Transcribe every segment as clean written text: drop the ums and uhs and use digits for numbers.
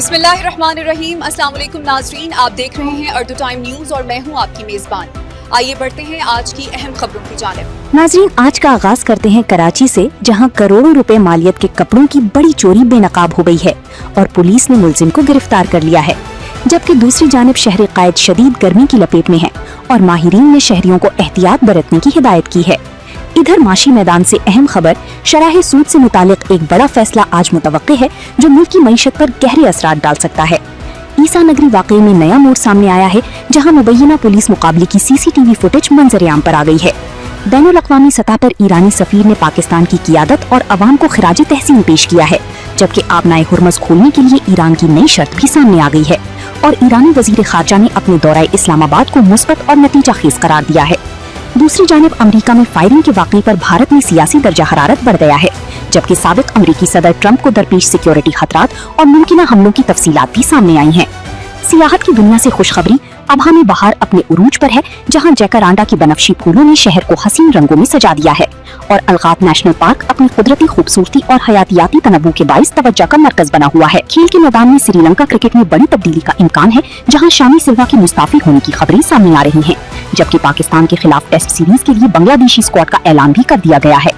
बिस्मिल्लाहिर्रहमानिर्रहीम। अस्सलाम वालेकुम नाज़रीन, आप देख रहे हैं अर्दू टाइम न्यूज़ और मैं हूं आपकी मेज़बान। आइए बढ़ते हैं आज की अहम खबरों की जानिब। नाज़रीन, आज का आगाज करते हैं कराची से, जहां करोड़ों रुपए मालियत के कपड़ों की बड़ी चोरी बेनकाब हो गई है और पुलिस ने मुलजिम को गिरफ्तार कर लिया है। जबकि दूसरी जानिब शहर कायद शदीद गर्मी की लपेट में है और माहिरीन ने शहरियों को एहतियात बरतने की हिदायत की है। इधर माशी मैदान से अहम खबर, शराह सूद से मुतालिक एक बड़ा फैसला आज मुतवक्के है जो मुल्क की मईशत पर गहरे असरात डाल सकता है। ईसा नगरी वाकये में नया मोड़ सामने आया है, जहां मुबैना पुलिस मुकाबले की सीसीटीवी फुटेज मंजर आम पर आ गई है। बैनुल अक़वामी सतह पर ईरानी सफीर ने पाकिस्तान की क़ियादत और अवाम को खिराज तहसीन पेश किया है, जबकि आबनाए हुर्मज़ खोलने के लिए ईरान की नई शर्त भी सामने आ गई है और ईरानी वज़ीर ख़ारजा ने अपने दौरा इस्लामाबाद को मुस्बत और नतीजा खेज करार दिया है। दूसरी जानिब अमेरिका में फायरिंग के वाक़ये पर भारत में सियासी दर्जा हरारत बढ़ गया है, जबकि साबिक़ अमेरिकी सदर ट्रंप को दरपेश सिक्योरिटी खतरात और मुमकिन हमलों की तफसीलात भी सामने आई हैं। सियाहत की दुनिया से खुशखबरी, अब हमें बहार अपने उरूज पर है, जहां जैकारांडा की बनफशी फूलों ने शहर को हसीन रंगों में सजा दिया है और अलगात नेशनल पार्क अपनी कुदरती खूबसूरती और हयातियाती तनव्वु के बाइस तवज्जो का मरकज बना हुआ है। खेल के मैदान में श्रीलंका क्रिकेट में बड़ी तब्दीली का इम्कान है, जहां शामी सिल्वा के मुस्ताफी होने की खबरें सामने आ रही हैं, जबकि पाकिस्तान के खिलाफ टेस्ट सीरीज के लिए बांग्लादेशी स्क्वाड का ऐलान भी कर दिया गया है।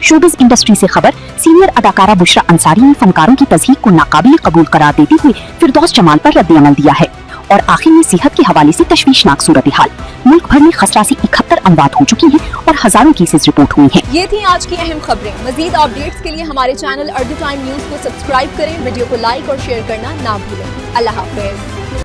शोबिज इंडस्ट्री से खबर, सीनियर अदाकारा बुशरा अंसारी ने फनकारों की तज़हीक को नाकाबिल कबूल करार देते हुए फिरदौस जमाल पर रद्द-ए-अमल दिया है। और आखिर में सेहत के हवाले से तशवीशनाक सूरत हाल, मुल्क भर में खसरा से 71 अमवात हो चुकी हैं और हजारों केसेस रिपोर्ट हुए हैं। ये थी आज की अहम खबरें। मजीद अपडेट्स के लिए हमारे चैनल अर्दू टाइम न्यूज़ को सब्सक्राइब करें, वीडियो को लाइक और शेयर करना ना भूलें। अल्लाह हाफ़िज़।